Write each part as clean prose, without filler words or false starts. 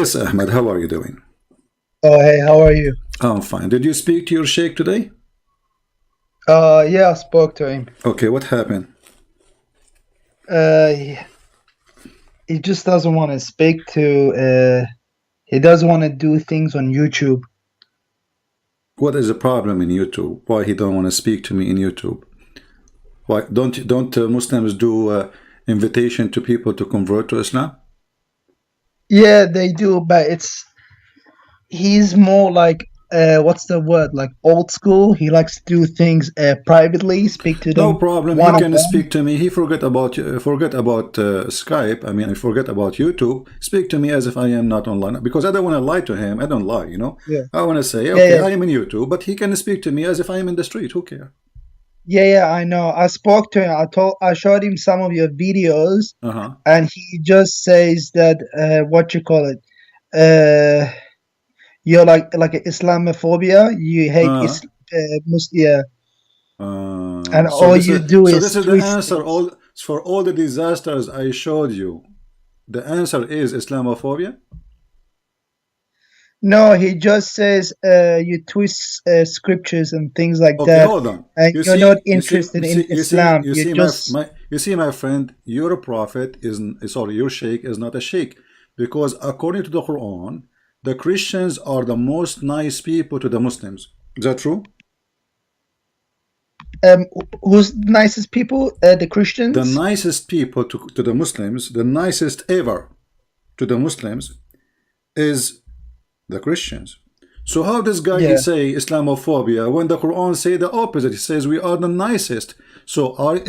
Yes, Ahmed, how are you doing? Oh, hey, how are you? I'm fine. Did you speak to your sheikh today? Yeah, I spoke to him. Okay, what happened? He, he just doesn't want to speak to, he doesn't want to do things on YouTube. What is the problem in YouTube? Why he don't want to speak to me in YouTube? Why don't Muslims do invitation to people to convert to Islam? Yeah, they do, but he's more like, what's the word? Like old school. He likes to do things privately, speak to No them problem. He one on can one. speak to me. He forget about Skype. I mean, I forget about YouTube. Speak to me as if I am not online because I don't want to lie to him. I don't lie, you know. Yeah, I want to say, yeah, okay, yeah, I am in YouTube, but he can speak to me as if I am in the street. Who cares? yeah. I know. I spoke to him. I showed him some of your videos, Uh-huh. and he just says that, what you call it? Uh, you're like Islamophobia. You hate Uh, Muslim, yeah, and so all this you is do so is this is the twist answer. things. All for all the disasters I showed you. The answer is Islamophobia. No, he just says you twist scriptures and things like Okay, that, hold on. and You you're not see, you see, interested you in see, you see, Islam. you You see, just you see, my friend. Your prophet is sorry. Your sheikh is not a sheikh because according to the Quran, the Christians are the most nice people to the Muslims. Is that true? who's the nicest people? The The Christians. nicest people to the Muslims, the nicest ever to the Muslims is the Christians. So how this guy he Yeah. say Islamophobia when the Quran say the opposite? He says we are the nicest. So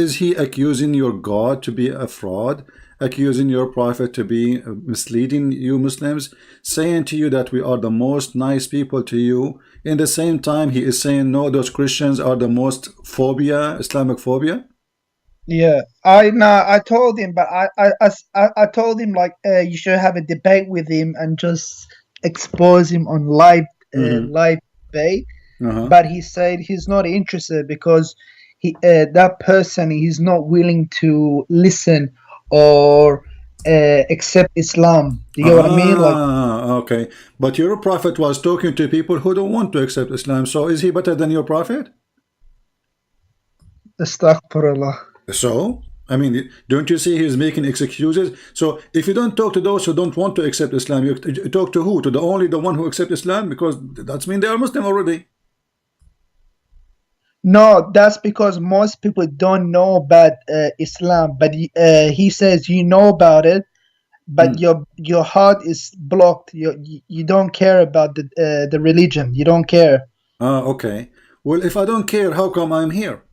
is he accusing your God to be a fraud, accusing your prophet to be misleading you Muslims, saying to you that we are the most nice people to you? In the same time, he is saying no, those Christians are the most phobia, Islamic phobia. Yeah, I told him, but I told him like you should have a debate with him and just expose him on Mm-hmm. live debate. Uh-huh. But he said he's not interested because that person he's not willing to listen or accept Islam. You get what I mean? Like Okay. But your prophet was talking to people who don't want to accept Islam. So is he better than your prophet? astaghfirullah. So, I mean, don't you see he's making excuses? So, if you don't talk to those who don't want to accept Islam, you talk to who? To the one who accept Islam? Because that's mean they are Muslim already. No, that's because most people don't know about Islam. But he says you know about it, but Hmm. your heart is blocked. You don't care about the religion. You don't care. Okay. Well, if I don't care, how come I'm here?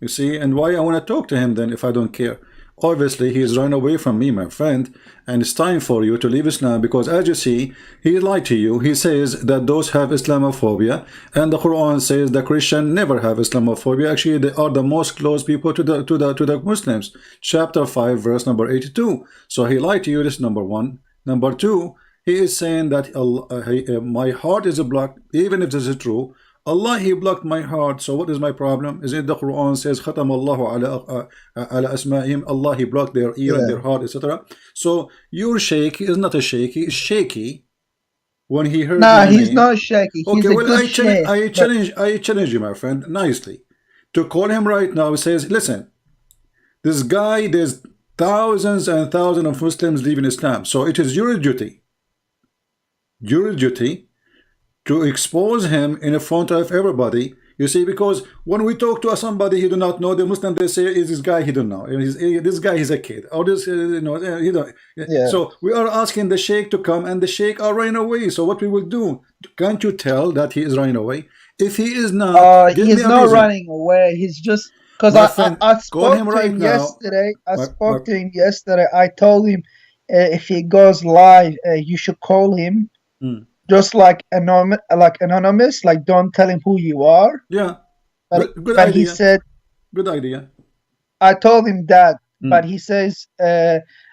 You see, and why I want to talk to him then if I don't care? Obviously, he's run away from me, my friend, and it's time for you to leave Islam because, as you see, he lied to you. He says that those have Islamophobia, and the Quran says the Christian never have Islamophobia. Actually, they are the most close people to the Muslims. Chapter 5, verse number 82. So he lied to you. This is number one. Number two, he is saying that my heart is a block, even if this is true. Allah he blocked my heart. So what is my problem? Is it the Quran says khatam Allahu ala asma'im, Allah he blocked their ear and Yeah. their heart, etc. So your sheikh is not a sheikh, he is shaky when he heard Nah, my he's name. not shaky. Okay, He's a well good sheikh. But I challenge you, my friend, nicely. To call him right now, he says, listen, this guy, there's thousands and thousands of Muslims leaving Islam. So it is your duty to expose him in front of everybody. You see, because when we talk to somebody he do not know, the Muslim they say is this guy he don't know. This guy is a kid, or this he don't. yeah. So we are asking the sheikh to come, and the sheikh are running away. So what we will do? Can't you tell that he is running away? If he is not, give me He's a not reason, running away. He's just because my friend. I Call him spoke to right him now. yesterday. I My spoke to him yesterday. I told him if he goes live, you should call him mm, just like anonymous. Like don't tell him who you are. yeah, But good but he idea. said Good idea. I told him that, but Mm. he says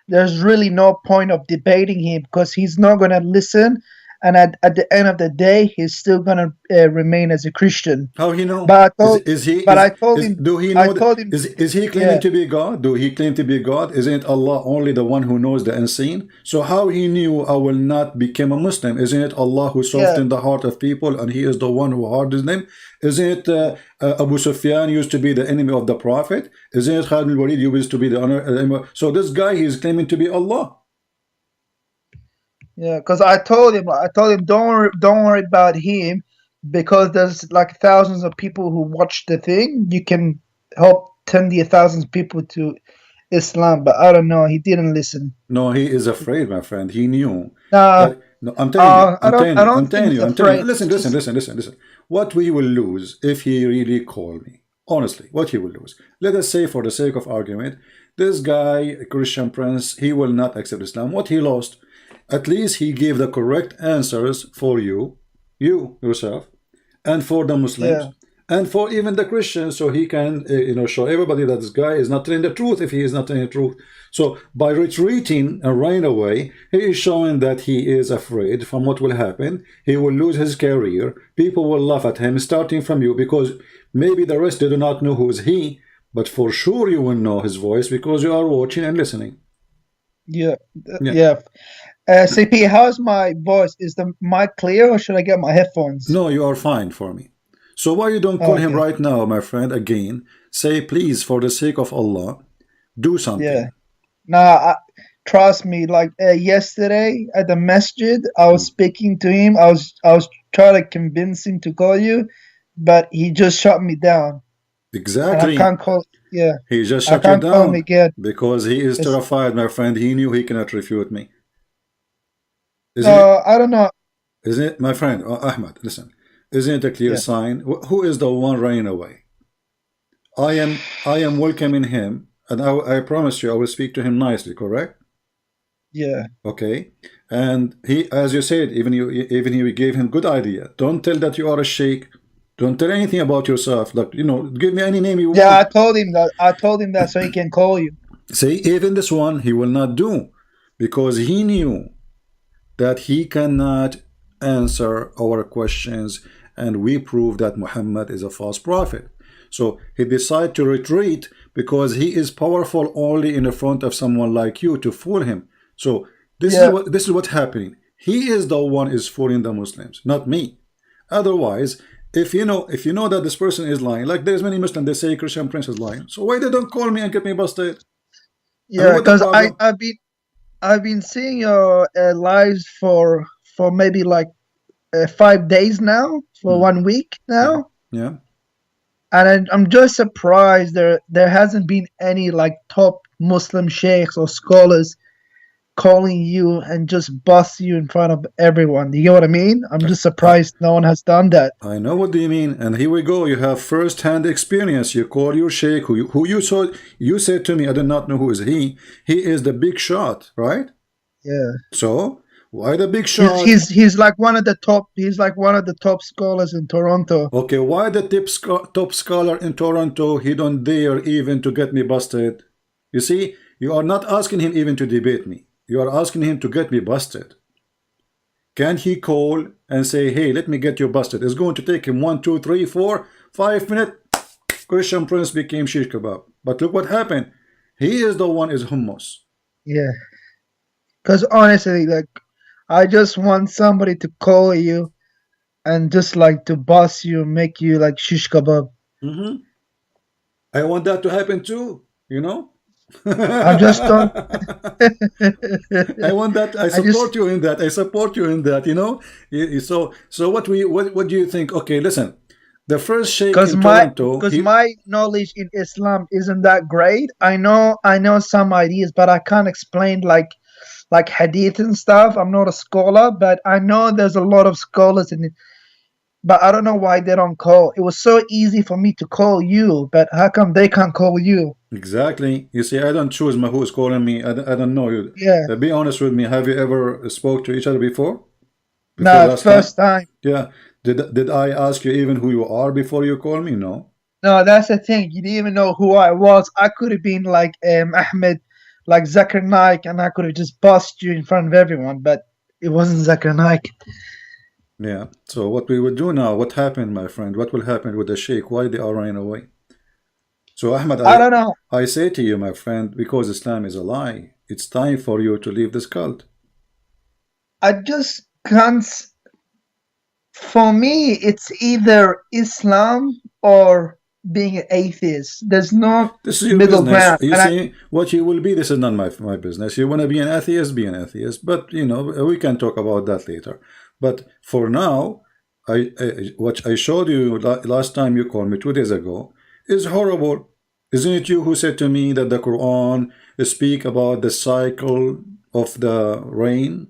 there's really no point of debating him because he's not gonna listen, and at the end of the day, he's still gonna remain as a Christian. How he know? But Is he but I told is him, do he I know that, told him, is he claiming yeah, to be God? Do he claim to be God? Isn't Allah only the one who knows the unseen? So how he knew I will not become a Muslim? Isn't it Allah who yeah, softened the heart of people and he is the one who hardened them? Isn't it Abu Sufyan used to be the enemy of the Prophet? Isn't it Khalid al-Walid used to be the honor? So this guy he is claiming to be Allah. yeah. Because I told him, don't worry about him, because there's like thousands of people who watch the thing. You can help tens of thousands of people to Islam. But I don't know. He didn't listen. No, he is afraid, my friend. He knew Nah, that. No, I'm telling you, I'm telling I you, don't I'm think telling he's you, I'm telling you. afraid. Listen, It's listen, just listen, listen, listen. What we will lose if he really called me, honestly, what he will lose. Let us say, for the sake of argument, this guy, a Christian prince, he will not accept Islam. What he lost, at least he gave the correct answers for you yourself, and for the Muslims, yeah, and for even the Christians, so he can show everybody that this guy is not telling the truth if he is not telling the truth. So by retreating and running away, he is showing that he is afraid from what will happen. He will lose his career. People will laugh at him, starting from you, because maybe the rest do not know who is he, but for sure you will know his voice because you are watching and listening. yeah, Yeah. yeah. CP, how's my voice? Is the mic clear, or should I get my headphones? No, you are fine for me. So why you don't call him Okay, right now, my friend, again? Say, please, for the sake of Allah, do yeah. something. Nah, trust me. Like yesterday at the masjid, I was Hmm. speaking to him. I was trying to convince him to call you, but he just shut me down, and I Exactly. can't call. Yeah, He just I shut you can't call him down again. because he is It's, terrified, my friend. He knew he cannot refute me. Isn't it? no, I don't know. Isn't it, my friend? Ahmad, listen. Isn't it a clear Yeah, sign? Who is the one running away? I am welcoming him, and I promise you I will speak to him nicely, correct? yeah, Okay. And he, as you said, even you gave him good idea. Don't tell that you are a sheikh. Don't tell anything about yourself. Like, give me any name you yeah. want. I told him that so he can call you. Say, even this one, he will not do because he knew that he cannot answer our questions, and we prove that Muhammad is a false prophet. So he decided to retreat because he is powerful only in the front of someone like you to fool him. So Yeah, this is what's happening. He is the one is fooling the Muslims, not me. Otherwise, if you know that this person is lying, like there's many Muslims, they say Christian Prince is lying. So why they don't call me and get me busted? I mean, yeah. what the Because problem? I've been seeing your lives for maybe like 5 days now, for Hmm. 1 week Yeah, now, yeah. and I'm just surprised there hasn't been any like top Muslim sheikhs or scholars calling you and just bust you in front of everyone. Do you get what I mean? I'm I, just I, surprised no one has done that. I know what do you mean, and here we go. You have first-hand experience. You call your sheikh, who you saw. You said to me, I do not know who is he. He is the big shot, right? Yeah. So why the big shot? He's like one of the top. He's like one of the top scholars in Toronto. Okay, why the top scholar in Toronto? He don't dare even to get me busted. You see, you are not asking him even to debate me. You are asking him to get me busted. Can he call and say, hey, let me get you busted? It's going to take him 1, 2, 3, 4, 5 minutes. Christian Prince became shish kebab. But look what happened. He is the one is hummus. Yeah. Because honestly, like I just want somebody to call you and just like to boss you, make you like shish kebab. Mhm. I want that to happen too, you know? I just don't. I want that. I I just support you in that. I support you in that, you know? So what do you think? Okay, listen. The first sheikh in Toronto, because my knowledge in Islam isn't that great. I know some ideas, but I can't explain like hadith and stuff. I'm not a scholar, but I know there's a lot of scholars in it. But I don't know why they don't call. It was so easy for me to call you, but how come they can't call you? exactly. You see, I don't choose my who's calling me. I don't know you. Yeah. Be honest with me. Have you ever spoke to each other before? Before No, last time? first time. Yeah. Did I ask you even who you are before you call me? No. No, that's the thing. You didn't even know who I was. I could have been like Ahmed, like Zakir Naik, and I could have just bust you in front of everyone, but it wasn't Zakir Naik. Yeah. So what we will do now, what happened, my friend? What will happen with the sheikh? Why they are running away? So Ahmad, I don't know. I say to you, my friend, because Islam is a lie, it's time for you to leave this cult. I just can't. For me, it's either Islam or being an atheist. There's no This is your middle business. ground. You And I, see, what you will be, this is not my business. You want to be an atheist, be an atheist. But, you know, we can talk about that later. But for now, what I showed you last time you called me 2 days ago is horrible. Isn't it you who said to me that the Quran speak about the cycle of the rain?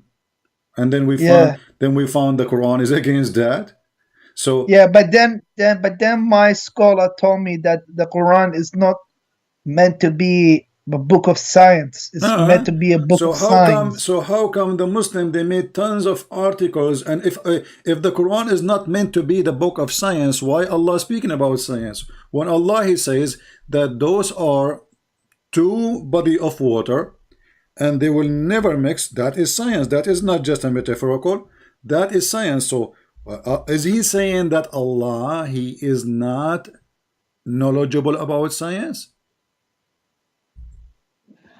And yeah, then we found the Quran is against that. So yeah. But then my scholar told me that the Quran is not meant to be a book of science. It's meant uh-huh. to be a book of signs. So how come the Muslim they made tons of articles, and if the Quran is not meant to be the book of science, why Allah speaking about science? When Allah he says that those are two body of water and they will never mix, that is science. That is not just a metaphorical, that is science. So is he saying that Allah he is not knowledgeable about science?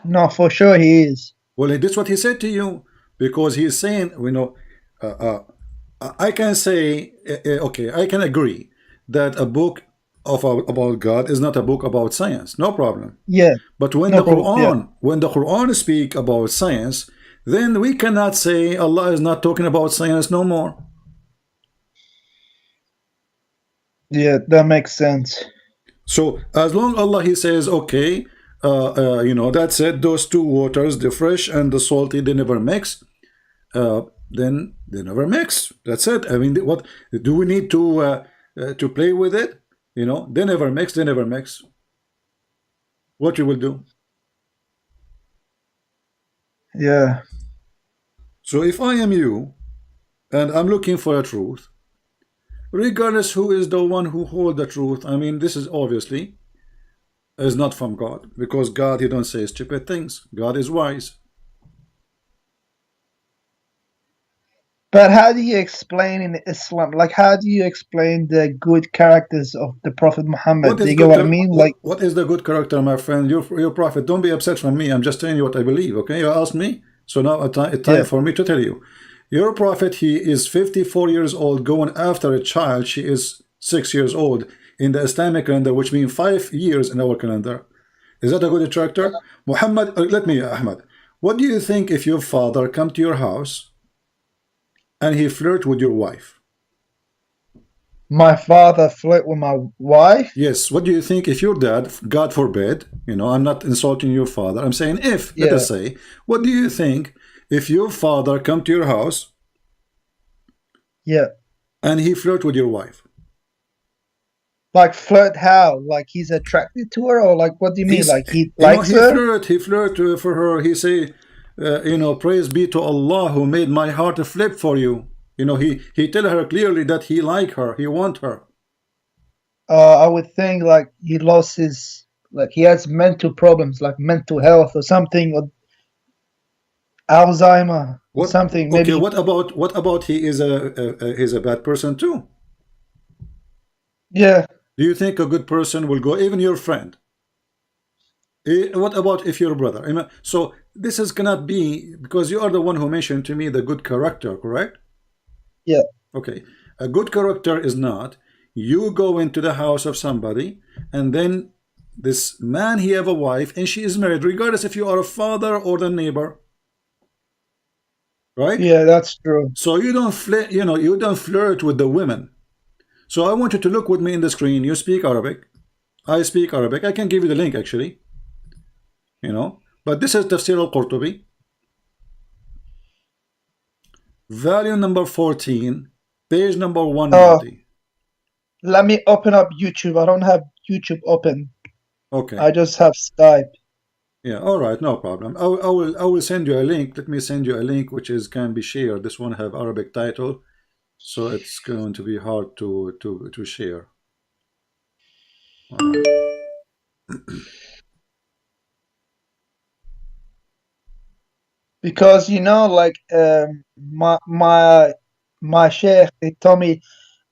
No, for sure he is. Well, that's what he said to you, because he's saying, you know, uh, I can say, okay, I can agree that a book about God is not a book about science, no problem. Yeah, But no problem. Yeah, When the Quran speak about science, then we cannot say Allah is not talking about science no more. yeah, that makes sense. So as long Allah he says, okay, you know, that's it. Those two waters, the fresh and the salty, they never mix. Then they never mix. That's it. I mean, what do we need to play with it? You know, they never mix. They never mix. What you will do? Yeah. So if I am you and I'm looking for a truth, regardless who is the one who hold the truth, I mean, this is obviously is not from God, because God he don't say stupid things. God is wise. But how do you explain in Islam, like how do you explain the good characters of the Prophet Muhammad? What Do is you get good? what I mean? Like, What is the good character, my friend? Your prophet. Don't be upset from me. I'm just telling you what I believe. Okay, you asked me, so now it's time yeah, for me to tell you. Your prophet, he is 54 years old, going after a child. She is 6 years old in the Islamic calendar, which means 5 years in our calendar. Is that a good character? Muhammad, let me, Ahmad. What do you think if your father come to your house and he flirt with your wife? my father flirt with my wife. Yes, what do you think if your dad, God forbid, you know, I'm not insulting your father, I'm saying if, let Yeah, us say, what do you think if your father come to your house yeah. and he flirt with your wife? Like flirt how? Like he's attracted to her, or like what do you mean? He's, Like he you know, likes her? he flirt for her, he say, you know, praise be to Allah who made my heart flip for you. You know, he tell her clearly that he like her, he want her. I would think like he lost his, like he has mental problems, like mental health or something, or Alzheimer or What, something. okay, Maybe. what about he is he's a bad person too? Yeah, Do you think a good person will go, even your friend? What about if your brother? So this is cannot be, because you are the one who mentioned to me the good character, correct? yeah. Okay, a good character is not you go into the house of somebody and then this man he have a wife and she is married, regardless if you are a father or the neighbor, right? Yeah, that's true. So you don't you know, you don't flirt with the women. So I want you to look with me in the screen. You speak Arabic. I speak Arabic. I can give you the link actually. You know, but this is Tafsir al-Qurtubi, volume number 14, page number Oh, 190. let me open up YouTube. I don't have YouTube open. I Okay. just have Skype. Yeah, all right, no problem. I will send you a link. Let me send you a link which is can be shared. This one have Arabic title, so it's going to be hard to share. All right. Because like my my sheikh, he told me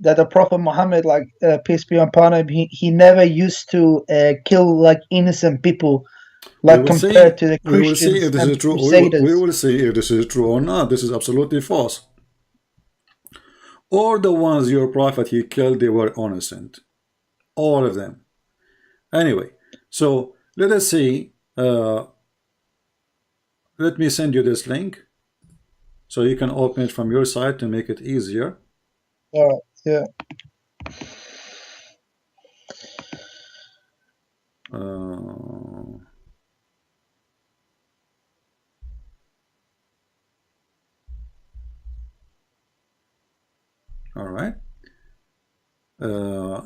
that the Prophet Muhammad, like peace be upon him, he never used to kill like innocent people, We like will compared see. to the We will see Christians if this and is the true. We Crusaders. will see if this is true or not. This is absolutely false. All the ones your prophet he killed, they were innocent. All of them. Anyway, so let us see. Let me send you this link so you can open it from your side to make it easier. All right, yeah. Uh, all right.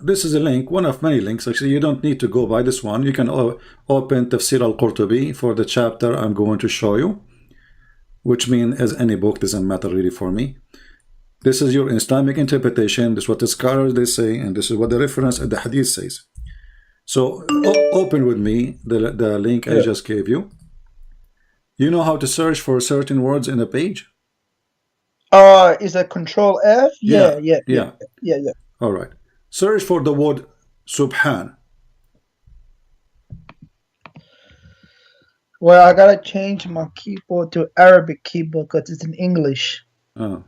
This is a link, one of many links. Actually, you don't need to go by this one. You can open Tafsir al-Qurtubi for the chapter I'm going to show you, which means as any book, doesn't matter really for me. This is your Islamic interpretation. This is what the scholars they say, and this is what the reference at the hadith says. So open with me the link I Yeah. just gave you. You know how to search for certain words in a page? Is it Control F? Yeah, Yeah, yeah, yeah, yeah. yeah, yeah. All right. Search for the word Subhan. Well, I gotta change my keyboard to Arabic keyboard because it's in English. Oh.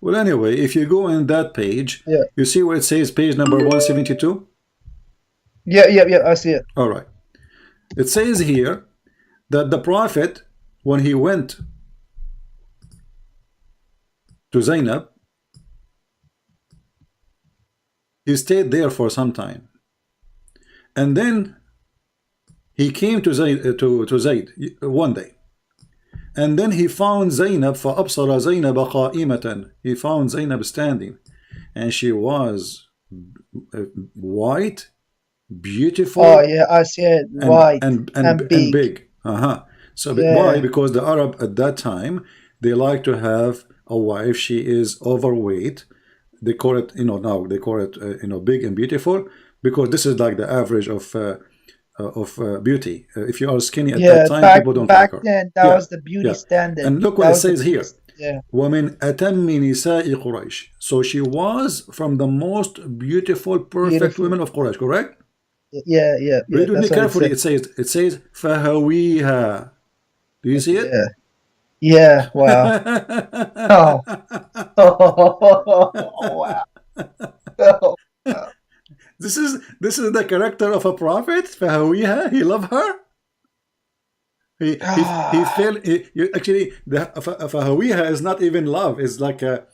Well, anyway, if you go in that page, Yeah, you see where it says page number 172? yeah, yeah, yeah. I see it. All right. It says here that the Prophet, when he went to Zainab, he stayed there for some time. And then he came to Zayd one day. And then he found Zainab, فَأَبْصَرَ زَيْنَبَ قَائِمَةً. He found Zainab standing. And she was white, Oh, beautiful, yeah, I see it. and White and and and and big. big. So why? Yeah, Because the Arab at that time, they like to have a wife. She is overweight. They call it, now they call it, big and beautiful, because this is like the average of beauty. If you are skinny at that yeah. time, Back people don't like back her. then, that Yeah, was the beauty yeah. standard. And look what That it was the says beauty. here. Yeah, وَمِنْ أَتَمِّ نِسَاءِ قُرَيْشٍ. So she was from the most beautiful, perfect beautiful. women of Quraysh, correct? Yeah, yeah, yeah. Read with me That's what it carefully. said. It says فَهَوِيهَا. Do you see it? Yeah, yeah. Wow. Oh, wow. Oh, wow. This is the character of a prophet. فَهَوِيهَا. He loved her. He Ah, felt actually the فَهَوِيهَا is not even love. It's like a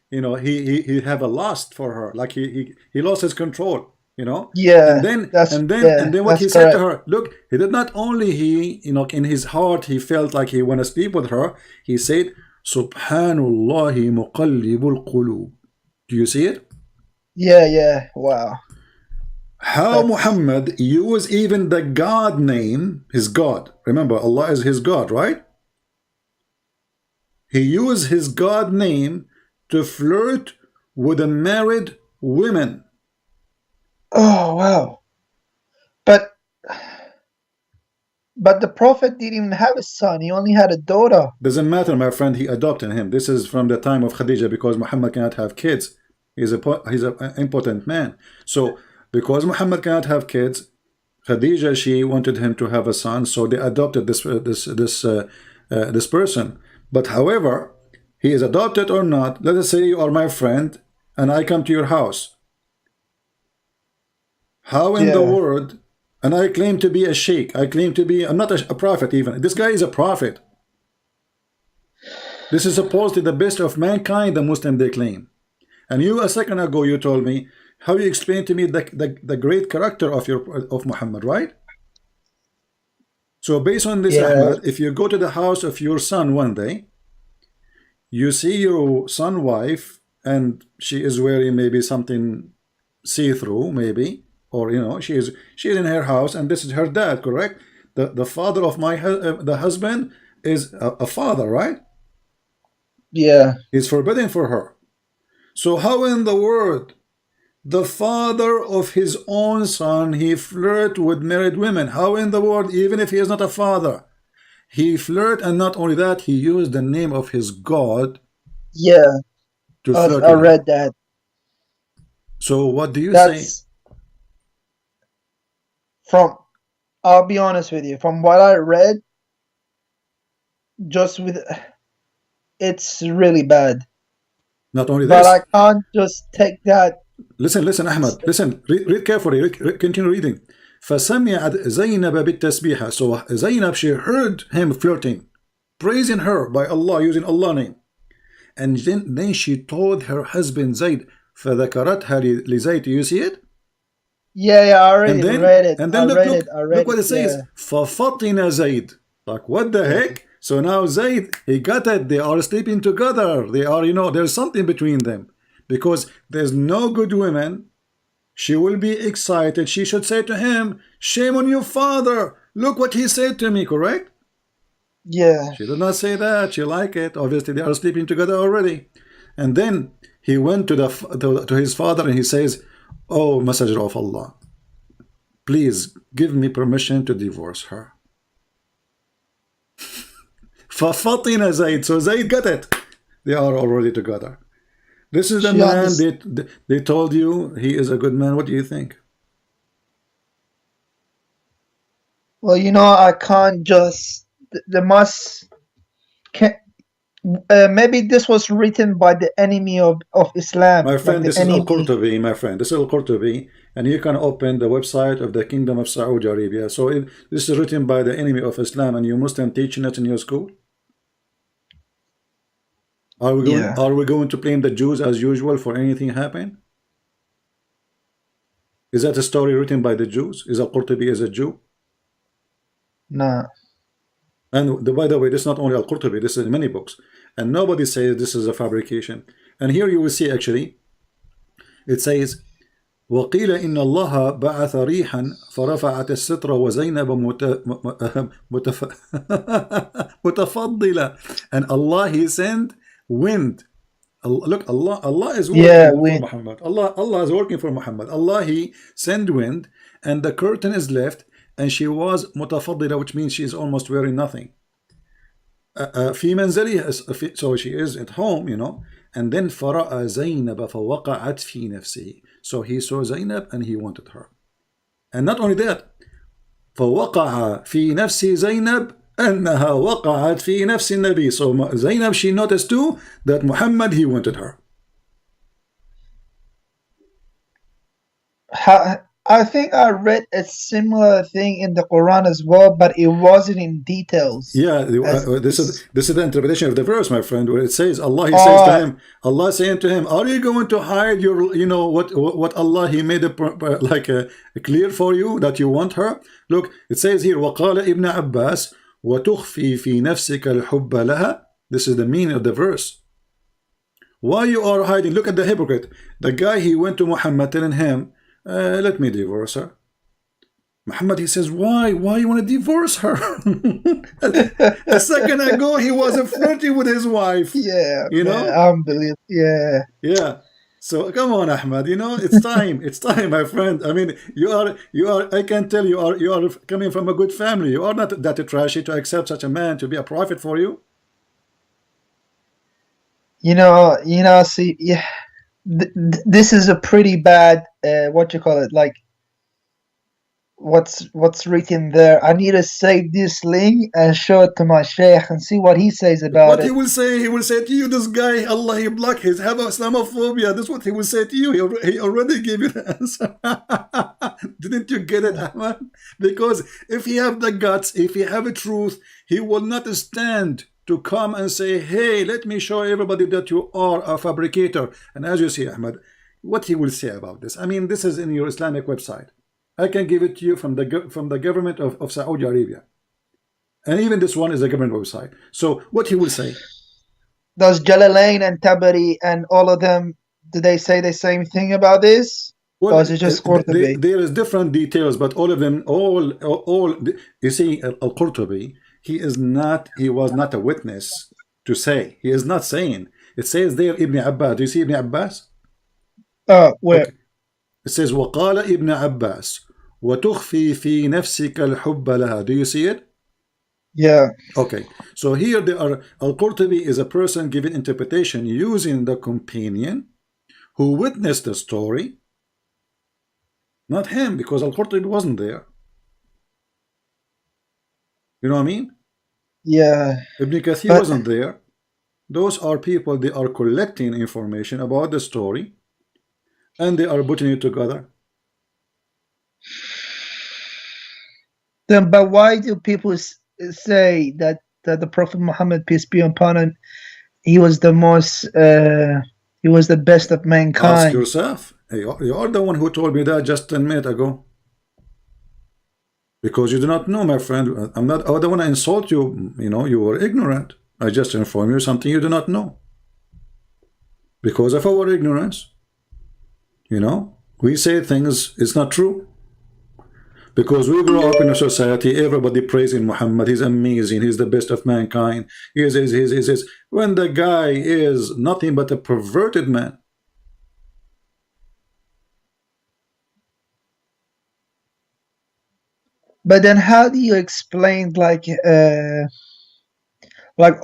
he have a lust for her. Like he lost his control. And yeah. then That's and then yeah. and then what That's he said to correct. her, look, he did not only in his heart he felt like he want to sleep with her. He said, Subhanallah muqallibul qulub. Do you see it? Yeah, yeah. Wow. How That's Muhammad used even the God name, his God. Remember, Allah is his God, right? He used his God name to flirt with the married women. oh wow. But the prophet didn't even have a son. He only had a daughter. Doesn't matter, my friend, he adopted him. This is from the time of Khadija, because Muhammad cannot have kids. He's an impotent man. So because Muhammad cannot have kids, Khadija, she wanted him to have a son, so they adopted this person. But however, he is adopted or not, let us say you are my friend and I come to your house. How in the Yeah. world, and I claim to be a sheikh, I'm not a prophet even. This guy is a prophet. This is supposedly the best of mankind, the Muslim they claim. And you, a second ago, you told me how you explained to me the great character of Muhammad, right? So based on this, Yeah. Ahmad, if you go to the house of your son one day, you see your son wife, and she is wearing maybe something see-through, maybe, or she's in her house, and this is her dad, correct? The father of the husband is a father, right? Yeah. It's forbidden for her. So how in the world the father of his own son he flirt with married women? How in the world, even if he is not a father, He flirt, and not only that, he used the name of his God Yeah, to flirt I with her. read that. So what do you say? That's from. I'll be honest with you. From what I read, just with it's really bad. Not only But I this, can't just take that. listen Ahmed, listen, read carefully, continue reading. فسمعت زينب بالتسبيحة. So Zainab, she heard him flirting, praising her by Allah, using Allah name. And then she told her husband Zaid, فذكرتها لزيد. You see it? Yeah, yeah, I And already then read it. and I then read it. I look read what it. it Yeah, says. ففطن زيد. Like what the yeah, heck? So now Zaid, he got it. They are sleeping together. They are, there's something between them. Because there's no good women. She will be excited. She should say to him, shame on your father. Look what he said to me, correct? yeah. She did not say that. She like it. Obviously, they are sleeping together already. And then he went to his father and he says, oh, messenger of Allah, please give me permission to divorce her. ففطن Zayd. So Zayd got it. They are already together. This is the She man understood. they told you he is a good man. What do you think? Well, I can't just. There must. Can, maybe this was written by the enemy of Islam, My like friend, the this is enemy. Al-Qurtubi, my friend. This is Al-Qurtubi, and you can open the website of the Kingdom of Saudi Arabia. So this is written by the enemy of Islam, and you Muslim teaching it in your school. Yeah. Are we going to blame the Jews as usual for anything happen? Is that a story written by the Jews? Is Al-Qurtubi as a Jew? Nah. And by the way, this is not only Al-Qurtubi, this is in many books. And nobody says this is a fabrication. And here you will see actually, it says, وقيل إن الله بعث ريحا فرفعت الستر وزينب متفضلة. And Allah, he sent wind. Look, Allah is Yeah, working for we. Muhammad. Allah is working for Muhammad. Allah, he sent wind, and the curtain is left, and she was متفضلة, which means she is almost wearing nothing. في منزلها, so she is at home, and then فرأى زينب فوقعت في نفسه. So he saw Zainab and he wanted her. And not only that, فوقع في نفس زينب أنها وقعت في نفس النبي. So Zainab, she noticed too that Muhammad, he wanted her. I think I read a similar thing in the Quran as well, but it wasn't in details. Yeah, As this is the interpretation of the verse, my friend, where it says Allah, he says to oh, him, Allah saying to him, are you going to hide your, what Allah, he made it like clear for you that you want her? Look, it says here, وقال ابن عباس وتخفي في نفسك الحب لها. This is the meaning of the verse. Why you are hiding? Look at the hypocrite. The guy, he went to Muhammad telling him, let me divorce her. Muhammad, he says, why you want to divorce her? A second ago he was flirting with his wife. yeah, You man, know? unbelievable. Yeah. So come on, Ahmad, it's time. It's time, my friend. I mean, you are I can tell you are coming from a good family. You are not that trashy to accept such a man to be a prophet for you. See, yeah, this is a pretty bad, what you call it, like, what's written there. I need to save this link and show it to my sheikh and see what he says about What he it. will say to you, this guy, Allah, he block his have Islamophobia. This is what he will say to you. He already gave you the answer. Didn't you get it, Ahmad? Because if he have the guts, if he have a truth, he will not stand to come and say, hey, let me show everybody that you are a fabricator. And as you see, Ahmad, what he will say about this. I mean, this is in your Islamic website. I can give it to you from the government of Saudi Arabia. And even this one is a government website. So what he will say. Does Jalalain and Tabari and all of them, do they say the same thing about this? Well, Or is it just Qurtubi? there is different details, but all of them, all you see, Al-Qurtubi, he was not a witness to say. He is not saying. It says there Ibn Abbas. Do you see Ibn Abbas? Where? Okay. It says وقال ابن عباس وتخفي في نفسك الحب لها. Do you see it? Yeah. Okay, so here they are. Al-Qurtubi is a person giving interpretation using the companion who witnessed the story, not him, because Al-Qurtubi wasn't there. You know what I mean? Yeah. Ibn Kathir But wasn't there. Those are people, they are collecting information about the story and they are putting it together. then, but why do people say that the Prophet Muhammad, peace be upon him, he was the most, he was the best of Ask mankind? yourself. You are the one who told me that just 10 minutes ago. Because you do not know, my friend. I'm not, I don't want to insult you. You know, you were ignorant. I just inform you something you do not know. Because of our ignorance, you know, we say things, it's not true. Because we grow up in a society, everybody praising Muhammad, he's amazing, he's the best of mankind, he is. When the guy is nothing but a perverted man. But then, how do you explain like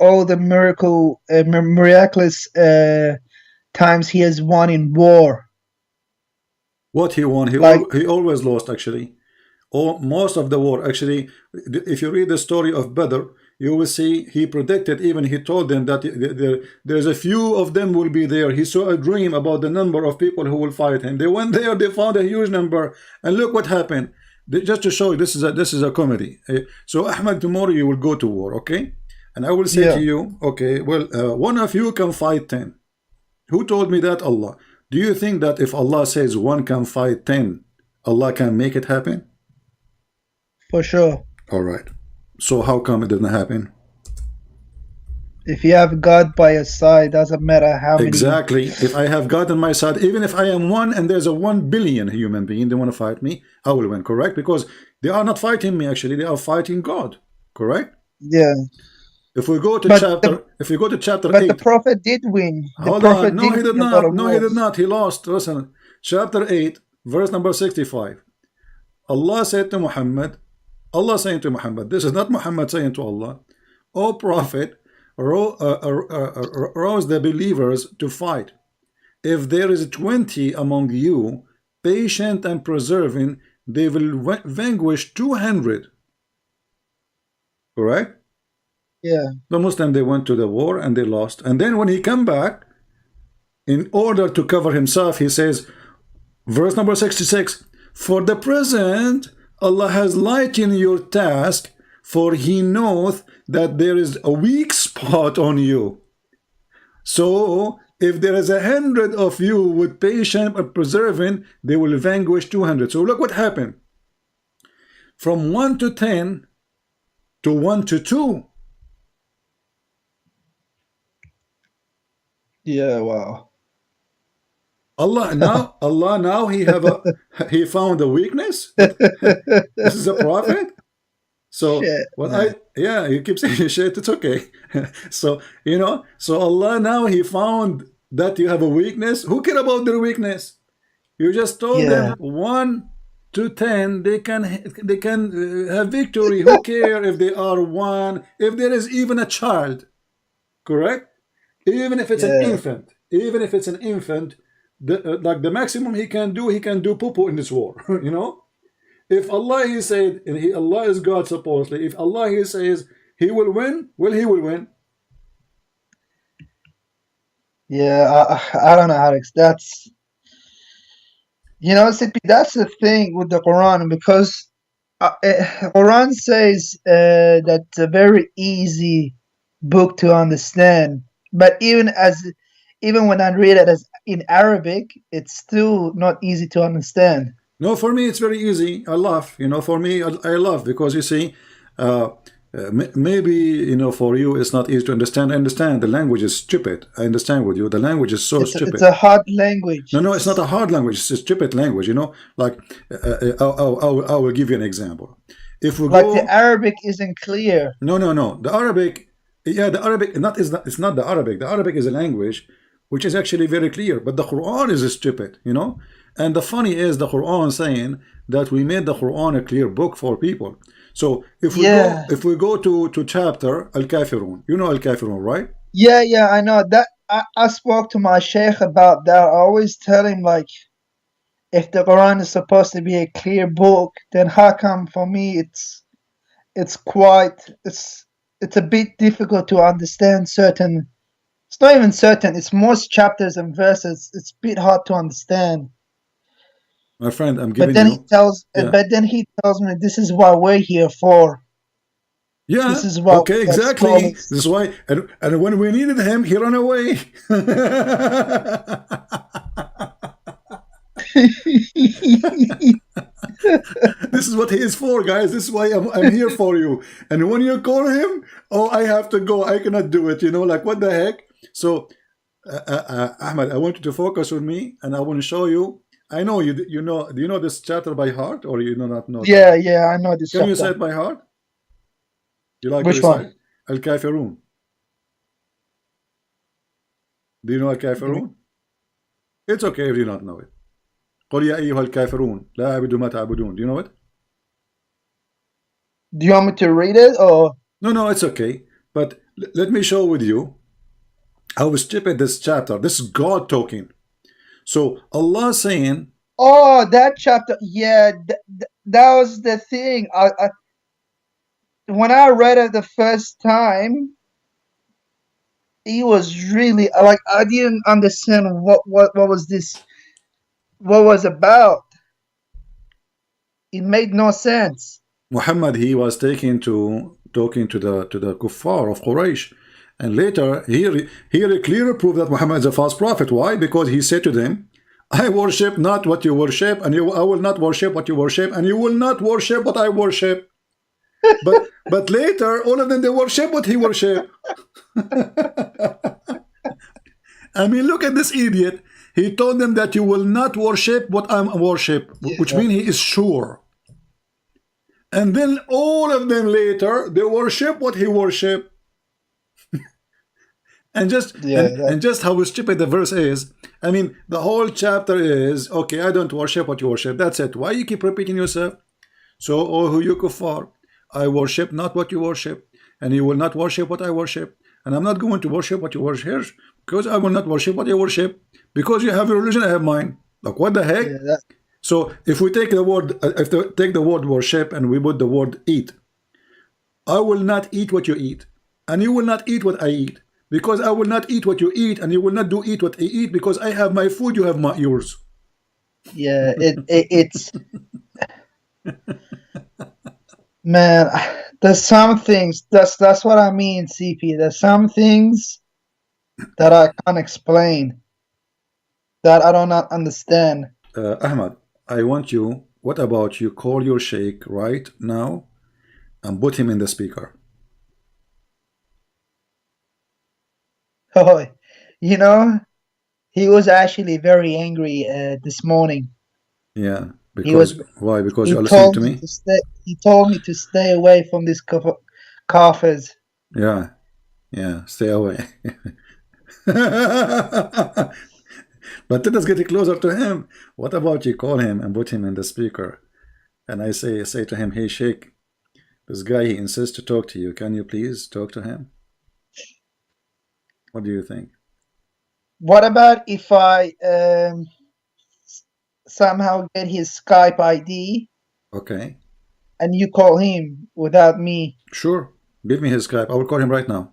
all the miraculous times he has won in war? What he won, Like, he always lost actually. Or most of the war actually. If you read the story of Badr, you will see he predicted, even he told them that there's a few of them will be there. He saw a dream about the number of people who will fight him. They went there, they found a huge number, and look what happened. Just to show you, this is a comedy. So Ahmad, tomorrow you will go to war, okay? And I will say to yeah, you, okay, well, one of you can fight 10. Who told me that? Allah. Do you think that if Allah says one can fight 10, Allah can make it happen? for sure. All right. So how come it didn't happen? If you have God by your side, doesn't matter how many. Exactly. If I have God on my side, even if I am one and there's a 1 billion human being, they want to fight me, I will win, correct? Because they are not fighting me actually, they are fighting God, correct? Yeah, If we go to but the chapter but the 8, Prophet did win. The hold on. Prophet No, did he did win a lot not. of No, he did wars. not. He lost. Listen. Chapter 8, verse number 65. Allah said to Muhammad, Allah saying to Muhammad, this is not Muhammad saying to Allah, O Prophet, rouse the believers to fight. If there is 20 among you, patient and preserving, they will vanquish 200. Correct? Yeah, The Muslim, they went to the war and they lost. And then when he come back, in order to cover himself, he says, verse number 66, for the present, Allah has lightened your task, for he knoweth that there is a weak spot on you. So, if there is 100 of you with patience and preserving, they will vanquish 200. So look what happened. From 1 to 10 to 1 to 2. yeah, wow. Allah now he found a weakness. But this is a prophet. So, Shit, well, man. yeah, you keep saying shit, it's okay. So, you know, so Allah now he found that you have a weakness. Who care about their weakness? You just told Yeah, them 1 to 10, they can have victory. Who care if they are one, if there is even a child, correct? Even if it's an yeah, infant, even if it's an infant, like the maximum he can do poo-poo in this war, you know? If Allah he said, and Allah is God supposedly, if Allah he says he will win, well he will win. yeah. I don't know, Alex. That's, CP, that's the thing with the Quran, because Quran says that's a very easy book to understand. But even when I read it as in Arabic, it's still not easy to understand. No, for me it's very easy. I laugh, you know. For me, I laugh because you see, uh, maybe you know, for you it's not easy to understand. I understand the language is stupid. I understand with you. The language is so It's stupid. a hard language. No, it's not a hard language. It's a stupid language. You know, like I will give you an example. If we Like the go, Arabic isn't clear. no, the Arabic, yeah, the Arabic it's not the Arabic. The Arabic is a language which is actually very clear, but the Quran is stupid. You know, and the funny is the Quran saying that we made the Quran a clear book for people. So Yeah, if we go to chapter Al Kafirun, you know Al Kafirun, right? yeah, I know that. I spoke to my sheikh about that. I always tell him like, if the Quran is supposed to be a clear book, then how come for me it's quite it's a bit difficult to understand certain. It's not even certain. It's most chapters and verses. It's a bit hard to understand. My friend, I'm But giving then he you, tells, yeah, but then he tells me this is what we're here for. This yeah, is what okay, we as exactly. scholars. This is why, and when we needed him, he ran away. This is what he is for, guys. This is why I'm here for you. And when you call him, oh, I have to go. I cannot do it. You know, like what the heck? So, Ahmed, I want you to focus on me, and I want to show you. I know you. You know. Do you know this chapter by heart, or you do not know it by heart? Yeah, I know this Can you say chapter. it by heart? You like to Which one? recite Al Kafirun? Do you know Al Give me. Kafirun? It's okay if you don't know it. قل يا أيها الكافرون لا أعبد ما تعبدون. Do you know it? Do you want me to read it or? No, no, it's okay. But let me show with you how stupid this chapter. This is God talking. So Allah saying, Oh, that chapter. Yeah, that was the thing. When I read it the first time, it was really like I didn't understand what was this. What was about. It made no sense. Muhammad, he was taken to talking to the kuffar of Quraysh, and later he clearly proved that Muhammad is a false prophet. Why? Because he said to them, I worship not what you worship, and I will not worship what you worship, and you will not worship what I worship. But later, all of them, they worship what he worship. I mean, look at this idiot. He told them that you will not worship what I worship, which Yeah, means he is sure. And then all of them later, they worship what he worship. And yeah, just how stupid the verse is. I mean, the whole chapter is, okay, I don't worship what you worship. That's it. Why you keep repeating yourself? So, oh, who you kuffar, I worship not what you worship, and you will not worship what I worship. And I'm not going to worship what you worship, because I will not worship what you worship. Because you have your religion, I have mine. Like, what the heck? yeah. That, So, if we take the word, if we take the word worship and we put the word eat, I will not eat what you eat, and you will not eat what I eat. Because I will not eat what you eat, and you will not do eat what I eat, because I have my food, you have yours. yeah. It's man. There's some things. That's what I mean, CP. There's some things that I can't explain. That I don't not understand. Ahmad, I want you, what about you call your sheikh right now and put him in the speaker? Oh, you know, he was actually very angry this morning. Yeah, He was. because, why? Because He you're listening told to me me? to stay. He told me to stay away from this coffers. Yeah, yeah, stay away. But let us get closer to him. What about you call him and put him in the speaker? And I say to him, hey, sheikh, this guy, he insists to talk to you. Can you please talk to him? What do you think? What about if I somehow get his Skype ID Okay, and you call him without me? sure. Give me his Skype. I will call him right now.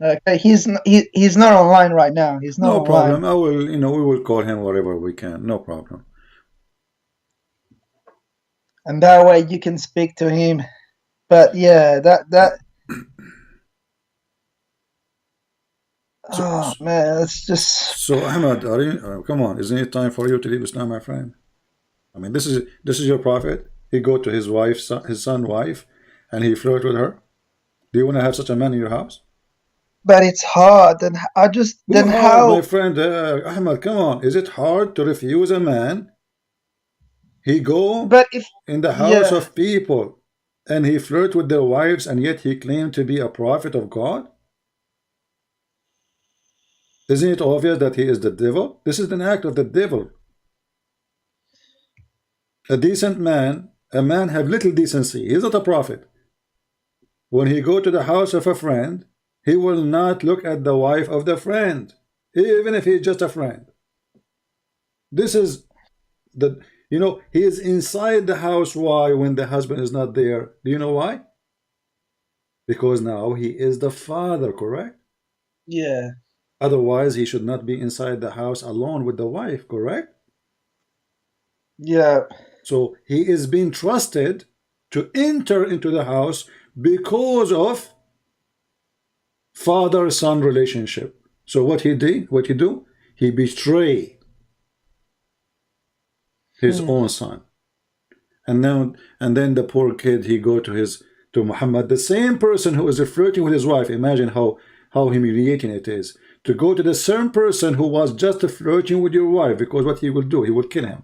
Okay, he's not online right now. He's not No online, problem. I will, we will call him wherever we can. No problem. and that way you can speak to him. But yeah, that So, oh man, it's just so Ahmad, are you, come on, isn't it time for you to leave Islam, my friend? I mean, this is your prophet. He go to his wife, his son, wife, and he flirt with her. Do you want to have such a man in your house? but it's hard. And I just Who then hard, my how. friend? Ahmad, come on. Is it hard to refuse a man? He go But if in the house yeah, of people and he flirt with their wives, and yet he claimed to be a prophet of God? Isn't it obvious that he is the devil? This is an act of the devil. A decent man A man have little decency. He's not a prophet. When he go to the house of a friend, he will not look at the wife of the friend, even if he's just a friend. This is the, he is inside the house. Why? When the husband is not there. Do you know why? Because now he is the father, correct? Yeah. Otherwise, he should not be inside the house alone with the wife, correct? Yeah. So he is being trusted to enter into the house because of father-son relationship. So what he did, what he do? He betrayed his own son. And then the poor kid, he go to Muhammad, the same person who is flirting with his wife. Imagine how humiliating it is to go to the same person who was just flirting with your wife, because what he will do, he will kill him.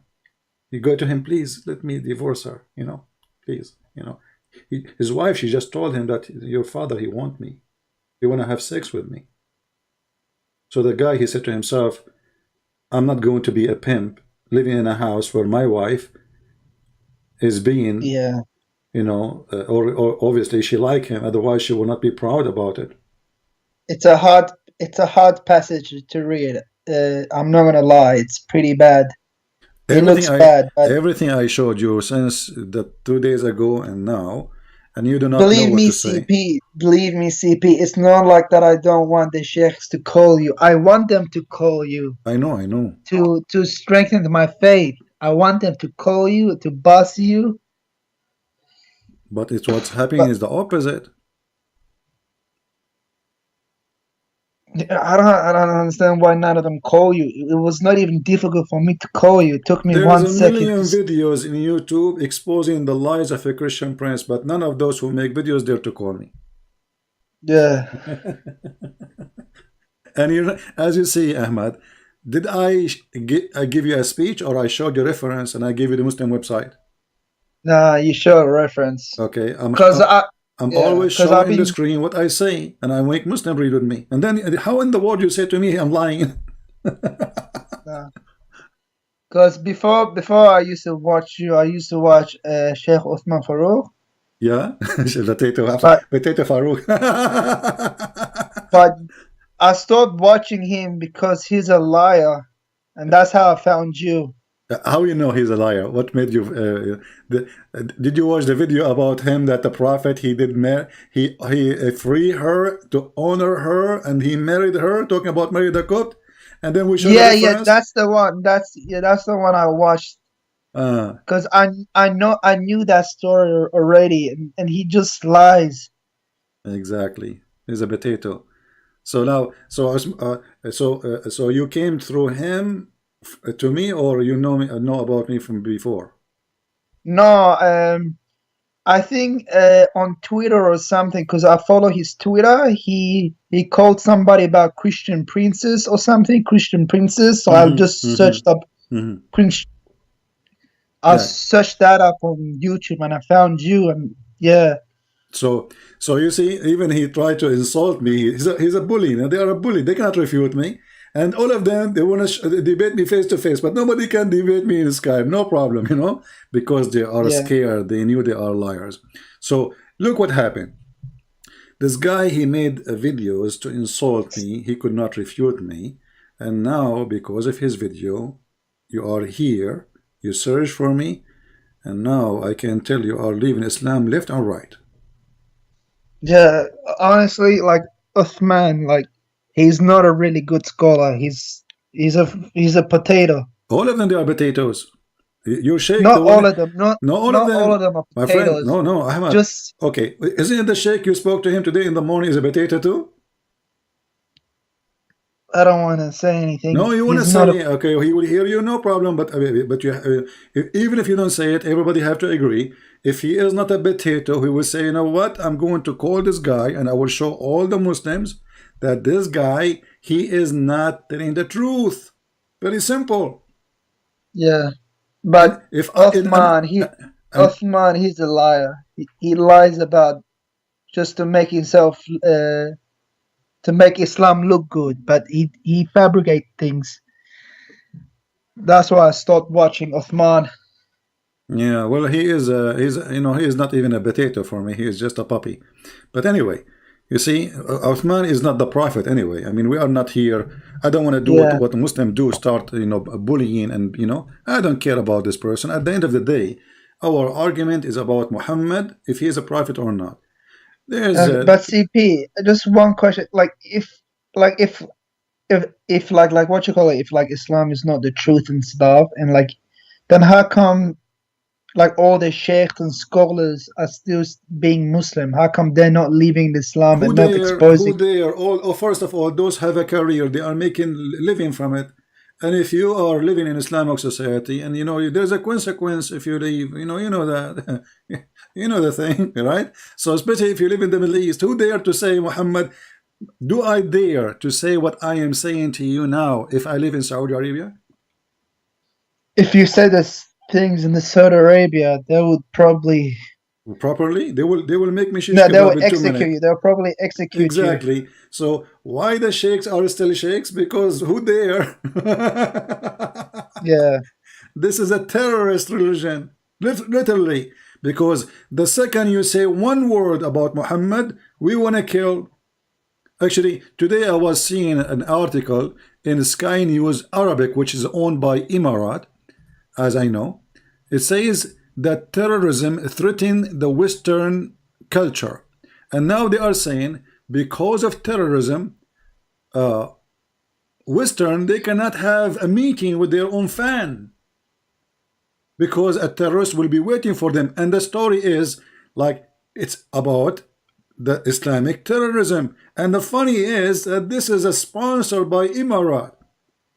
You go to him, please let me divorce her, please, his wife, she just told him that your father, he want me, he want to have sex with me. So the guy, he said to himself, I'm not going to be a pimp living in a house where my wife is being, or obviously she like him, otherwise she will not be proud about it. It's a hard passage to read. I'm not gonna lie, it's pretty bad. It looks bad, but everything I showed you since the 2 days ago and now, and you do not know believe what me, to say. believe me, CP, it's not like that. I don't want the sheikhs to call you. I want them to call you. I know. To strengthen my faith. I want them to call you, to boss you. But it's what's happening But is the opposite. I don't understand why none of them call you. It was not even difficult for me to call you. It took me There's 1 a second. million videos in YouTube exposing the lies of a Christian prince, but none of those who make videos dare to call me. Yeah. And as you see, Ahmad, did I give you a speech, or I showed you reference and I gave you the Muslim website? Nah, you show a reference. Okay, I'm Yeah, always because I've showing the been screen what I say, and I make Muslim read with me. And then how in the world you say to me I'm lying? because before I used to watch you, I used to watch Sheikh Uthman Farouk. Yeah, But potato Farouk. but I stopped watching him because he's a liar, and that's how I found you. How you know he's a liar? What made you? Did you watch the video about him that the prophet he did he free her to honor her and he married her? Talking about Mary the Copt, and then we showed the Yeah, reference. that's the one. That's the one I watched. Because I knew that story already, and he just lies. Exactly, he's a potato. So now, so you came through him to me, or you know about me from before? No, I think on Twitter or something, because I follow his Twitter. He called somebody about Christian princess or something, Christian princess. So I've just searched up Christian. I Yeah. searched that up on YouTube and I found you, and yeah. So you see, even he tried to insult me. He's a bully. They are a bully. They cannot refute me. And all of them, they want to debate me face to face, but nobody can debate me in Skype. No problem, because they are scared. They knew they are liars. So look what happened. This guy, he made videos to insult me. He could not refute me. And now, because of his video, you are here. You search for me. And now I can tell you are leaving Islam left and right. Yeah, honestly, like Uthman, like he's not a really good scholar. He's a potato. All of them, they are potatoes. Your sheikh, Not the all one, of them. no, all of Not all of them, them are my friend. potatoes. No, Ahmad. Just Okay, isn't it the sheikh you spoke to him today in the morning is a potato too? I don't want to say anything. No, you want to He's not a say, okay, he will hear you, no problem. But you, even if you don't say it, everybody have to agree. If he is not a potato, he will say, you know what? I'm going to call this guy, and I will show all the Muslims that this guy, he is not telling the truth. Very simple. Yeah, but And if Uthman, Uthman, he's a liar. He lies about just to make himself to make Islam look good, but he fabricates things. That's why I stopped watching Uthman. Yeah, well, he's he is not even a potato for me. He is just a puppy. But anyway, you see, Uthman is not the prophet anyway. I mean, we are not here. I don't want to do Yeah. what Muslims do, start bullying, and I don't care about this person. At the end of the day, our argument is about Muhammad, if he is a prophet or not. There's But CP, just one question. Like if like what you call it, if like Islam is not the truth and stuff, and like then how come like all the sheikhs and scholars are still being Muslim? How come they're not leaving Islam and not who exposing? there all first of all, those have a career, they are making living from it. And if you are living in Islamic society, and there's a consequence if you leave, that the thing, right? So especially if you live in the Middle East, who dare to say, Muhammad, do I dare to say what I am saying to you now if I live in Saudi Arabia? If you say this things in the Saudi Arabia, they would probably Properly, they will make me shish no, they will kebab in 2 minutes. execute you. They'll probably execute you. Exactly. So why the sheikhs are still sheikhs? Because who dare? Yeah, This is a terrorist religion, literally. Because the second you say one word about Muhammad, we want to kill. Actually, today I was seeing an article in Sky News Arabic, which is owned by Emirat, as I know. It says that terrorism threatened the Western culture. And now they are saying because of terrorism, Western, they cannot have a meeting with their own fan because a terrorist will be waiting for them. And the story is like it's about the Islamic terrorism. And the funny is that this is a sponsored by Emirat.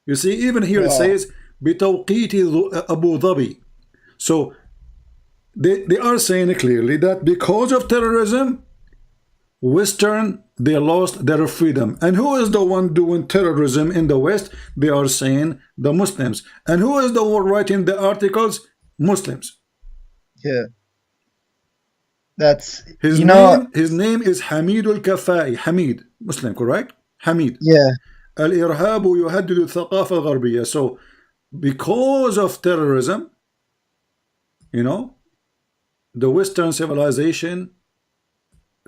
You see, even here it wow. says بتوقيت Abu Dhabi. So they are saying clearly that because of terrorism, Western, they lost their freedom. And who is the one doing terrorism in the West? They are saying the Muslims. And who is the one writing the articles? Muslims. Yeah, that's His you know. name is Hamid al-Kafai. Hamid, Muslim, correct? Hamid. Yeah, الإرهاب يهدد الثقافة الغربية. So because of terrorism, the Western civilization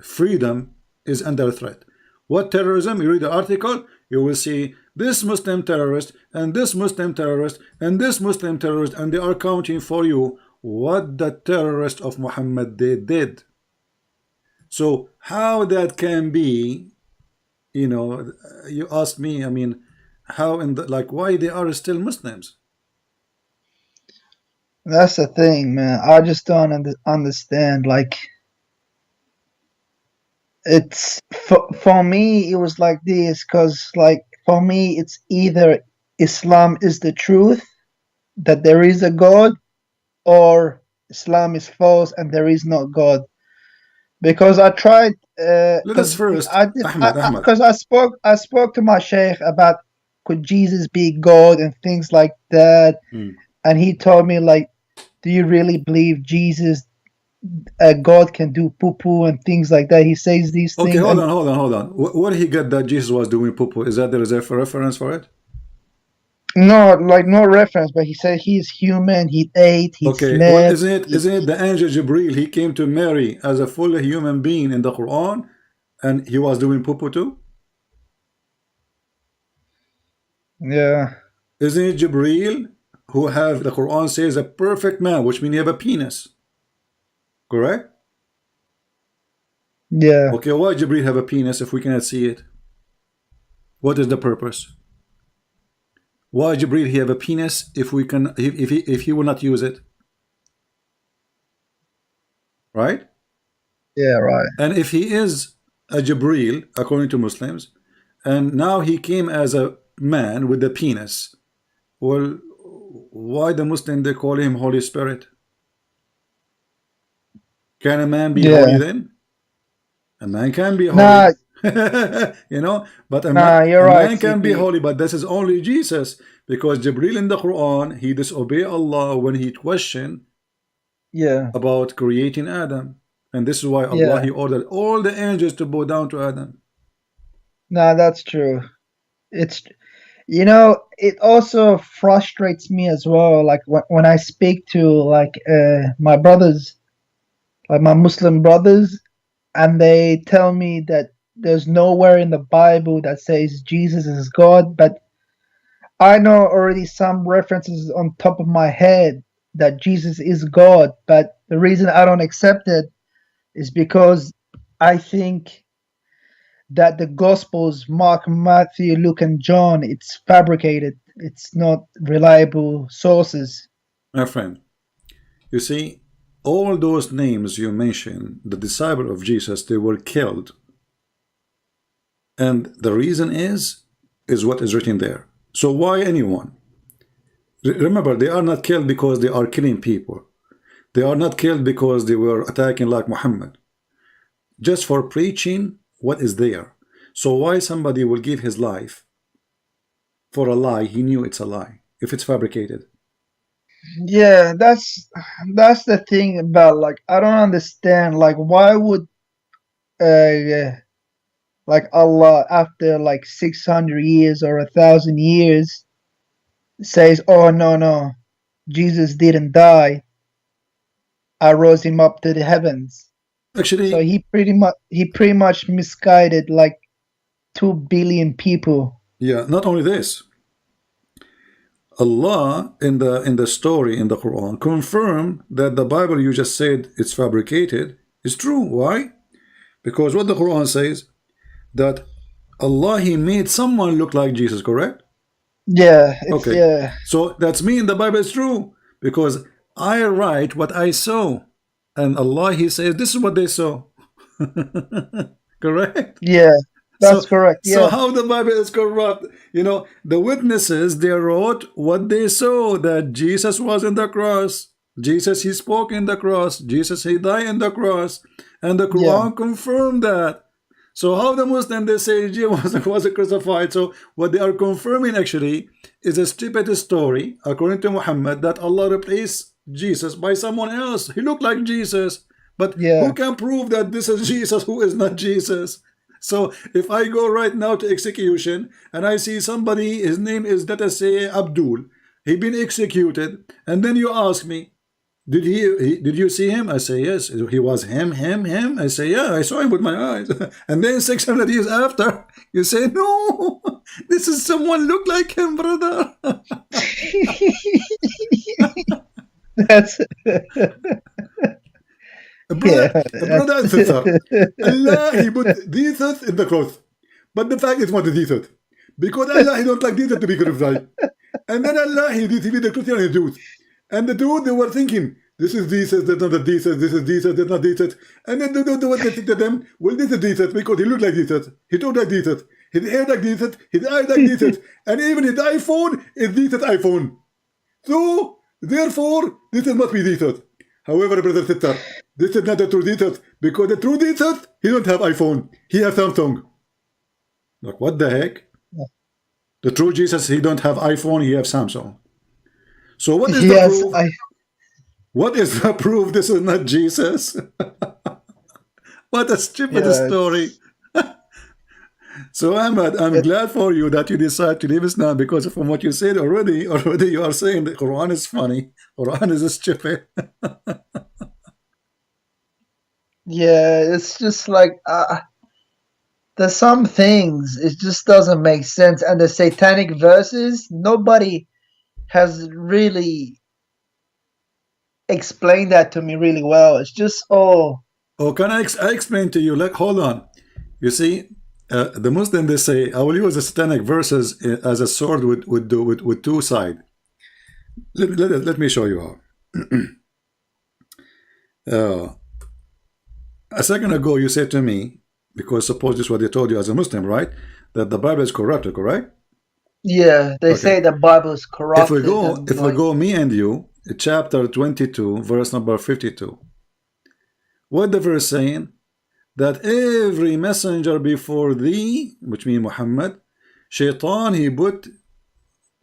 freedom is under threat. What terrorism? You read the article, you will see this Muslim terrorist and this Muslim terrorist and this Muslim terrorist, and they are counting for you what the terrorist of Muhammad they did. So how that can be, you ask me, I mean, how in the, like, why they are still Muslims? that's the thing, man. I just don't understand. Like, it's for me, it was like this because, like, for me, it's either Islam is the truth that there is a God, or Islam is false and there is no God. Because I tried, Let us because first, I did, Ahmad. because I spoke to my sheikh about could Jesus be God and things like that, Hmm. and he told me like, do you really believe Jesus, God can do poo poo and things like that? He says these Okay, things, hold and on, hold on, hold on. Where he got that Jesus was doing poo-poo? Is that there is a reference for it? no, like no reference, but he said he's human. He ate, he Okay, well, slept. isn't it the angel Jibril? He came to Mary as a full human being in the Quran, and he was doing poo-poo too. Yeah, Isn't it Jibril who have the Quran says a perfect man, which means he have a penis, correct? yeah. Okay, why Jibril have a penis if we cannot see it? What is the purpose? Why Jibril he have a penis if we can if he will not use it, right? Yeah, right. And if he is a Jibril according to Muslims, and now he came as a man with a penis, well, why the Muslim they call him Holy Spirit? Can a man be holy Yeah. then? A man can be Nah, holy. But you're a right, man can be CP. holy, but this is only Jesus, because Jibril in the Quran he disobeyed Allah when he questioned Yeah, about creating Adam, and this is why Allah yeah. he ordered all the angels to bow down to Adam. Nah, that's true. It's You know, it also frustrates me as well. Like when I speak to like my brothers, like my Muslim brothers, and they tell me that there's nowhere in the Bible that says Jesus is God, but I know already some references on top of my head that Jesus is God, but the reason I don't accept it is because I think that the Gospels, Mark, Matthew, Luke, and John, it's fabricated. It's not reliable sources. My friend, you see, all those names you mentioned, the disciple of Jesus, they were killed. And the reason is what is written there. So why anyone? Remember, they are not killed because they are killing people. They are not killed because they were attacking like Muhammad. Just for preaching what is there. So why somebody will give his life for a lie? He knew it's a lie if it's fabricated. Yeah, that's the thing about like I don't understand like why would uh like Allah after like 600 years or 1,000 years says, "Oh no, Jesus didn't die. I rose him up to the heavens." So Actually, he pretty much misguided like 2 billion people. yeah, not only this, Allah in the story in the Quran confirmed that the Bible you just said it's fabricated is true. Why? Because what the Quran says that Allah he made someone look like Jesus, correct? Yeah, it's Okay. yeah, So that's mean the Bible is true because I write what I saw and Allah he says this is what they saw. Correct? yeah. That's So, correct. so Yeah, how the Bible is corrupt? You know, the witnesses they wrote what they saw that Jesus was in the cross. Jesus he spoke in the cross. Jesus he died in the cross, and the yeah, Quran confirmed that. So how the Muslim they say Jesus was crucified? So what they are confirming actually is a stupid story according to Muhammad that Allah replaced Jesus by someone else. He looked like Jesus, but who yeah. can prove that this is Jesus who is not Jesus? So if I go right now to execution and I see somebody, his name is, let us say, Abdul, he been executed, and then you ask me, did you see him? I say yes. He was him. I say yeah, I saw him with my eyes. And then 600 years after, you say no, this is someone look like him, brother. That's brother, yeah. brother and sister. Allah he put Jesus in the cross, but the fact is not Jesus, because Allah he don't like Jesus to be crucified. And then Allah, he deceived the Christian and the Jews. And the Jews, they were thinking, this is Jesus, that's not Jesus, this is Jesus, that's not Jesus. And then what they think to them, well, this is Jesus because he looked like Jesus, he talked like Jesus, his hair like Jesus, his eyes like Jesus, and even his iPhone is Jesus' iPhone. So, therefore, this must be Jesus. However, brother, sister, this is not the true Jesus because the true Jesus, he don't have iPhone, he has Samsung. Like, what the heck? The true Jesus, he don't have iPhone, he have Samsung. So what is the Yes, proof? I What is the proof this is not Jesus? What a stupid yeah, story. So Ahmad, I'm it, glad for you that you decide to leave Islam because from what you said already you are saying the Quran is funny. Quran is stupid. yeah, it's just like there's some things it just doesn't make sense, and the satanic verses, nobody has really explained that to me really well. It's just Oh, can I explain to you? Like, hold on. You see, the Muslim they say I will use the satanic verses as a sword with two sides. Let me show you how. Uh, a second ago, you said to me, because suppose this is what they told you as a Muslim, right? That the Bible is corrupted, correct? yeah, they Okay. say the Bible is corrupted and If we like go, me and you, chapter 22, verse number 52. What the verse saying? That every messenger before thee, which means Muhammad, Shaitan, he put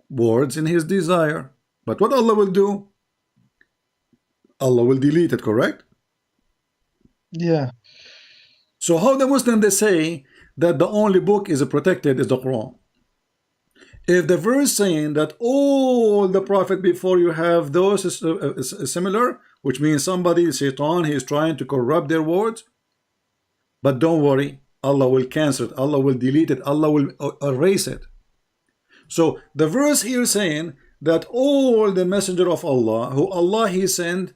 words in his desire. But what Allah will do? Allah will delete it, correct? yeah, So how the Muslim they say that the only book is protected is the Quran? If the verse saying that all the prophet before you have those similar, which means somebody, Shaitan, he is trying to corrupt their words, but don't worry, Allah will cancel it, Allah will delete it, Allah will erase it. So the verse here saying that all the messenger of Allah, who Allah he sent,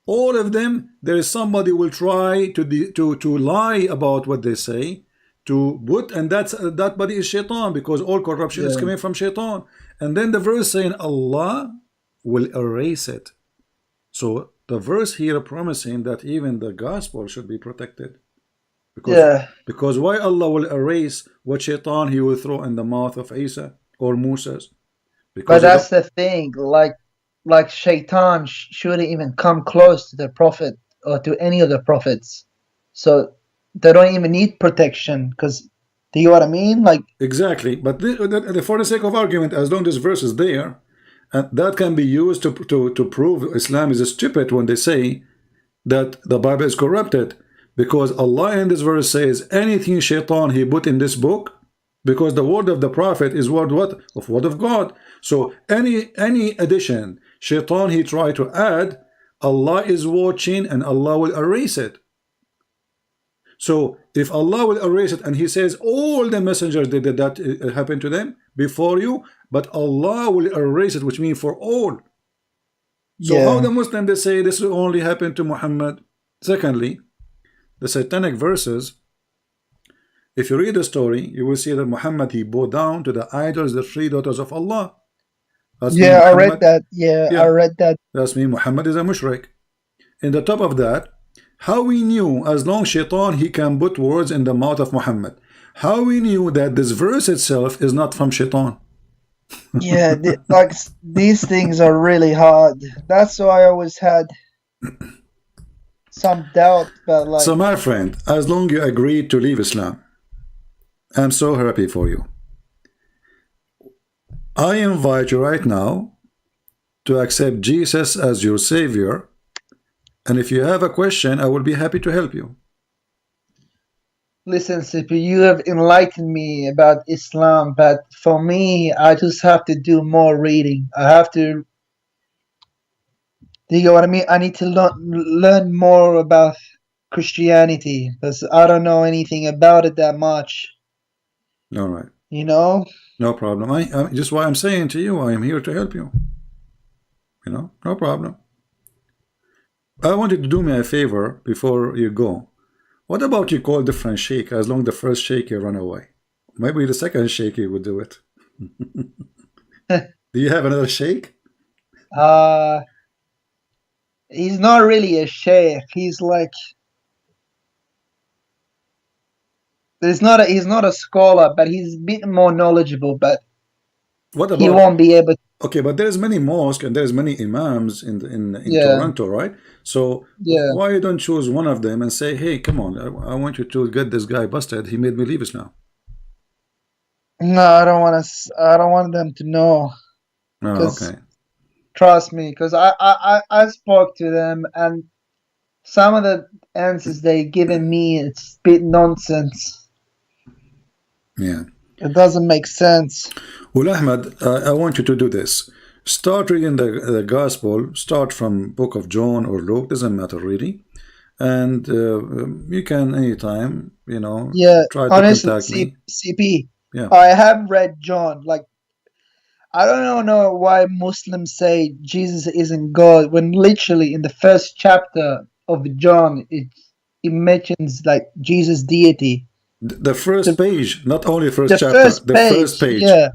all of them, there is somebody will try to lie about what they say, to put, and that body is Shaitan, because all corruption is coming from Shaitan. And then the verse saying Allah will erase it. So the verse here promising that even the gospel should be protected. Because why Allah will erase what Shaitan he will throw in the mouth of Isa or Moses? But that's the thing, like Shaitan shouldn't even come close to the prophet or to any of the prophets, so they don't even need protection. Because, do you know what I mean? Like, exactly. But for the sake of argument, as long as verse is there, and that can be used to prove Islam is stupid when they say that the Bible is corrupted, because Allah in this verse says anything Shaitan he put in this book, because the word of the prophet is word of God. So any addition Shaitan he tried to add, Allah is watching and Allah will erase it. So if Allah will erase it, and he says all the messengers did that happen to them before you, but Allah will erase it, which means for all. So how the Muslim they say this will only happen to Muhammad? Secondly, the satanic verses, if you read the story, you will see that Muhammad he bowed down to the idols, the three daughters of Allah. I read that. I read that. That's mean Muhammad is a mushrik. In the top of that, how we knew, as long Shaitan he can put words in the mouth of Muhammad, how we knew that this verse itself is not from Shaitan? Like these things are really hard. That's why I always had some doubt. But like, so my friend, as long you agreed to leave Islam, I'm so happy for you. I invite you right now to accept Jesus as your Savior, and if you have a question, I will be happy to help you. Listen, Sippy, you have enlightened me about Islam, but for me, I just have to do more reading. I have to, do you know what I mean? I need to learn more about Christianity, because I don't know anything about it that much. All right. You know? No problem. I just why I'm saying to you, I am here to help you. You know, no problem. I want you to do me a favor before you go. What about you call different sheikh, as long the first sheikh you run away? Maybe the second sheikh would do it. Do you have another sheikh? He's not really a sheikh. He's like, he's not a scholar, but he's a bit more knowledgeable. But what about, he won't be able to. Okay, but there's many mosques and there's many imams in Toronto, right? So why you don't choose one of them and say, hey, come on, I want you to get this guy busted. He made me leave Islam. No, I don't want them to know. Oh, okay. Trust me, because I spoke to them, and some of the answers they given me, it's a bit nonsense. Yeah. It doesn't make sense. Well, Ahmad, I want you to do this. Start reading the gospel. Start from book of John or Luke. Doesn't matter really. And you can anytime, you know, try to contact me. CP, yeah. I have read John. Like, I don't know why Muslims say Jesus isn't God, when literally in the first chapter of John, it mentions like Jesus' deity. The first page, not only first chapter, the first page. Yeah.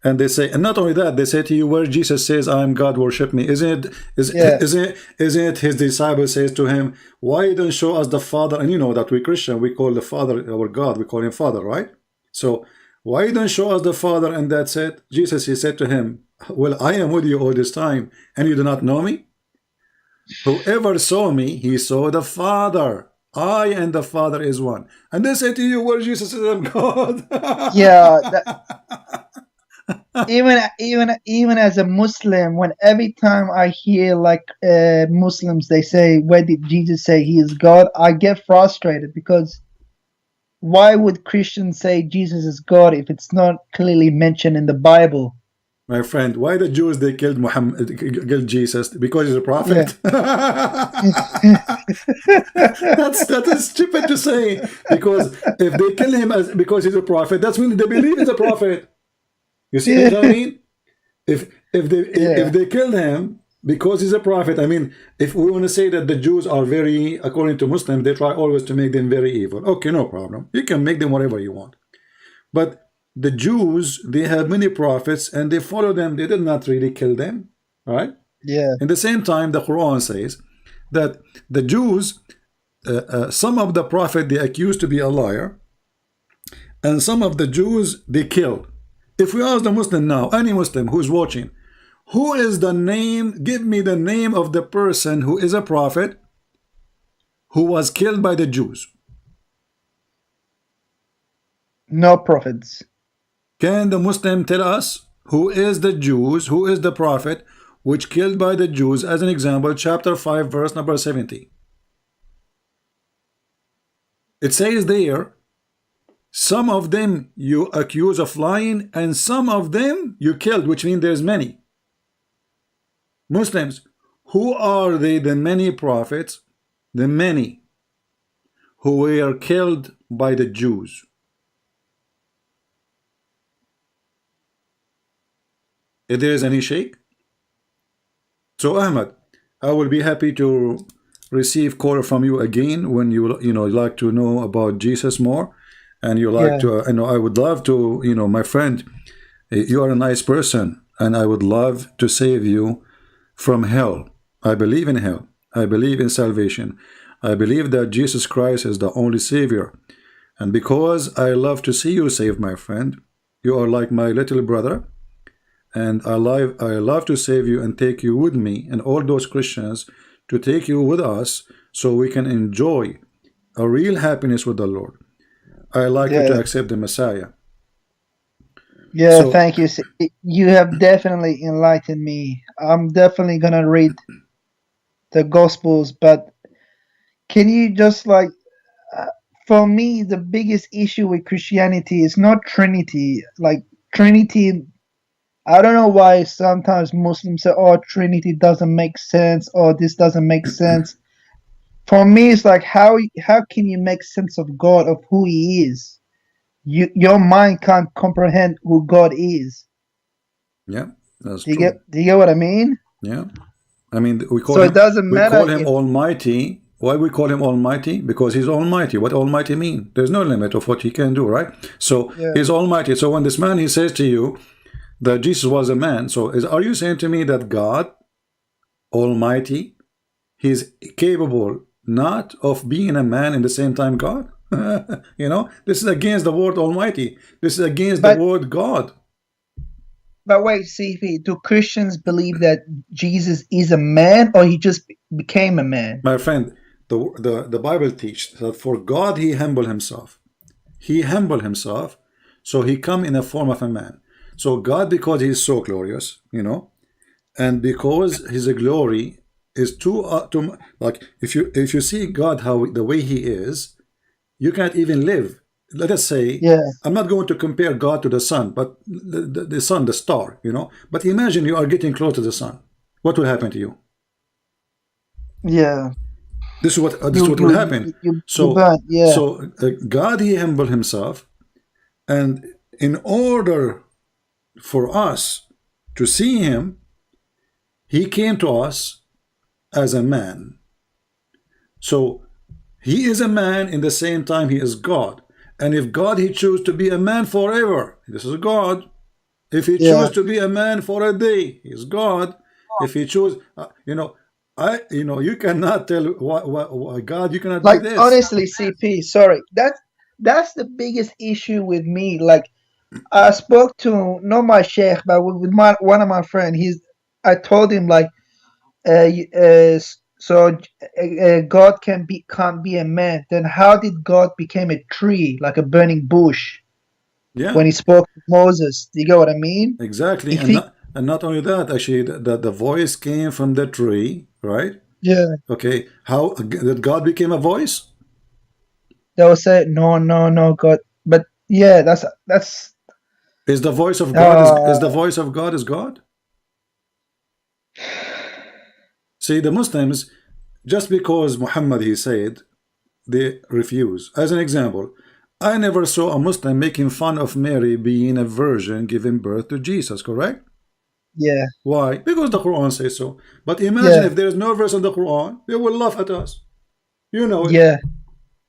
And they say, and not only that, they say to you, where Jesus says, I am God, worship me. Isn't it his disciple says to him, why you don't show us the Father? And you know that we Christian, we call the Father our God, we call him Father, right? So why you don't show us the Father? And that's it. Jesus, he said to him, well, I am with you all this time, and you do not know me? Whoever saw me, he saw the Father. I and the Father is one. And they say to you, well, Jesus is God. Yeah. Even as a Muslim, when every time I hear like Muslims, they say, where did Jesus say he is God? I get frustrated, because why would Christians say Jesus is God if it's not clearly mentioned in the Bible? My friend, why the Jews they killed Muhammad, killed Jesus? Because he's a Yeah. prophet. That is stupid to say. Because if they kill him as because he's a prophet, that's when they believe he's a prophet. You see Yeah. what I mean? If Yeah. they killed him because he's a prophet, I mean, if we want to say that the Jews are very, according to Muslims, they try always to make them very evil. Okay, no problem. You can make them whatever you want. But the Jews, they have many prophets and they follow them. They did not really kill them. All right. Yeah. In the same time, the Quran says that the Jews, some of the prophet they accused to be a liar, and some of the Jews they killed. If we ask the Muslim now, any Muslim who's watching, who is the name, give me the name of the person who is a prophet who was killed by the Jews. No prophets. Can the Muslim tell us who is the Jews, who is the prophet which killed by the Jews? As an example, chapter 5 verse number 70. It says there, some of them you accuse of lying and some of them you killed, which means there's many. Muslims, who are they, the many prophets, the many who were killed by the Jews? If there is any shake. So Ahmad, I will be happy to receive call from you again when you like to know about Jesus more, and you like Yeah. to I would love to, my friend, you are a nice person and I would love to save you from hell. I believe in hell. I believe in salvation. I believe that Jesus Christ is the only Savior. And because I love to see you saved, my friend, you are like my little brother. And I love to save you and take you with me and all those Christians to take you with us so we can enjoy a real happiness with the Lord. I like you to Yeah. accept the Messiah. Yeah. So, Thank you. You have definitely enlightened me. I'm definitely gonna read the Gospels, but can you just like, uh, for me, the biggest issue with Christianity is not Trinity. Like Trinity, I don't know why sometimes Muslims say, "Oh, Trinity doesn't make sense," or "This doesn't make sense." For me, it's like how can you make sense of God, of who He is? Your mind can't comprehend who God is. yeah, that's Do you true. get what I mean? Yeah. I mean, So it doesn't we matter call him if Almighty. Why we call him Almighty? Because he's Almighty. What Almighty mean? There's no limit of what he can do, right? So yeah. he's Almighty. So when this man he says to you that Jesus was a man, so are you saying to me that God Almighty, he's capable not of being a man in the same time God? This is against the word Almighty. This is against the But word God. wait, CP, do Christians believe that Jesus is a man or he just became a man? My friend, the Bible teaches that for God he humbled himself. He humbled himself, so he come in a form of a man. So God, because he's so glorious, and because his glory is too like if you see God how the way he is, you can't even live. Let us say, Yeah. I'm not going to compare God to the sun, but the sun, the star, But imagine you are getting close to the sun. What will happen to you? Yeah. This is what will happen. You So burn. Yeah. God he humbled himself, and in order for us to see him, he came to us as a man. So he is a man in the same time he is God. And if God he choose to be a man forever, this is God. If he Yeah. choose to be a man for a day, he is God. If he choose, you cannot tell why God, you cannot be Like this. honestly, CP, sorry. That's the biggest issue with me. Like I spoke to not my sheikh, but with my one of my friend. I told him like, so God can't be a man. Then how did God become a tree, like a burning bush, Yeah, when he spoke to Moses? Do you get what I mean? exactly. If And he, not only that, actually, the voice came from the tree, right? yeah, Okay, how that God became a voice? they will say no, no, no, God. But yeah, that's Is the voice of God is uh the voice of God is God? See, the Muslims, just because Muhammad he said, they refuse. As an example, I never saw a Muslim making fun of Mary being a virgin giving birth to Jesus, correct? yeah, Why? Because the Quran says so. But imagine yeah, if there is no verse in the Quran, they will laugh at us. You know it. yeah.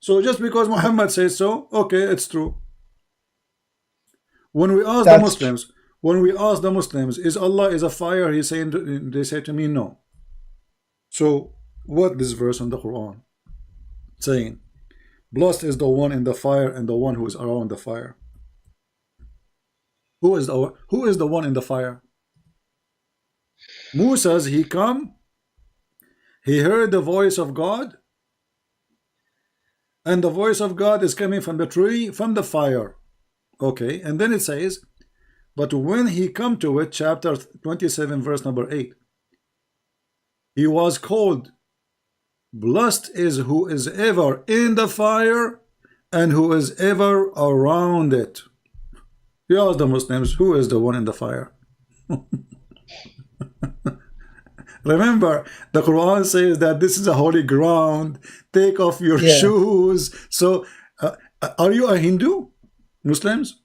So just because Muhammad says so, okay, it's true. When we ask the That's tr- Muslims, is Allah is a fire? He saying they say to me, no. So what this verse in the Quran saying? Blessed is the one in the fire and the one who is around the fire. Who is the one in the fire? Moses, he come, he heard the voice of God, and the voice of God is coming from the tree, from the fire. Okay, and then it says, but when he come to it, chapter 27, verse number 8, he was called, blessed is who is ever in the fire and who is ever around it. You ask the Muslims, who is the one in the fire? Remember, the Quran says that this is a holy ground. Take off your yeah, shoes. So, are you a Hindu, Muslims?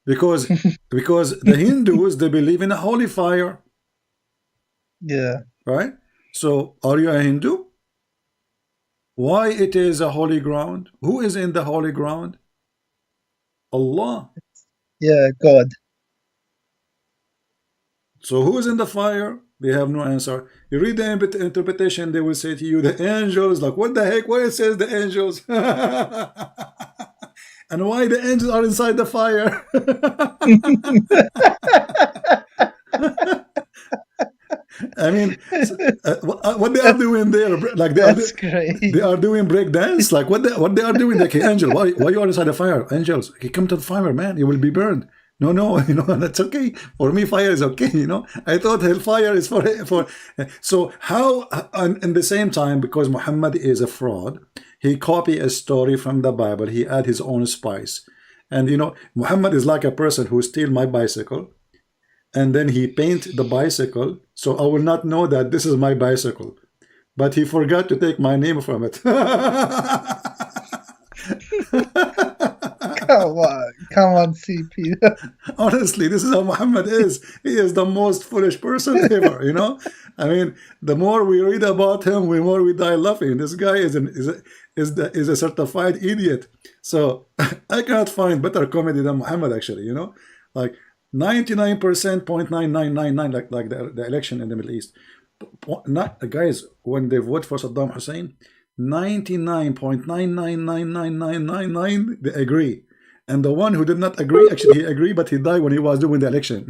Because the Hindus they believe in a holy fire, yeah. right? So, are you a Hindu? Why it is a holy ground? Who is in the holy ground? Allah. Yeah, God. So, who is in the fire? They have no answer. You read the interpretation, they will say to you, the angels. Like, what the heck? Why it says the angels? And why the angels are inside the fire? I mean, what they are That's doing there? Like that's they crazy. are doing break dance. Like what they are doing? Like, hey, angel, why you are inside the fire? Angels, okay, come to the fire, man. You will be burned. No, no, that's okay. For me, fire is okay. I thought hellfire is for. So how? And in the same time, because Muhammad is a fraud, he copy a story from the Bible. He add his own spice, and Muhammad is like a person who steal my bicycle and then he paint the bicycle so I will not know that this is my bicycle, but he forgot to take my name from it. Come on, CP. Honestly, this is how Muhammad is. He is the most foolish person ever. I mean, the more we read about him, the more we die laughing. This guy is a certified idiot. So I cannot find better comedy than Muhammad. Actually, like 99% 0.9999, like the election in the Middle East. Not guys, when they vote for Saddam Hussein, 99.999999 they agree. And the one who did not agree, actually he agreed, but he died when he was doing the election.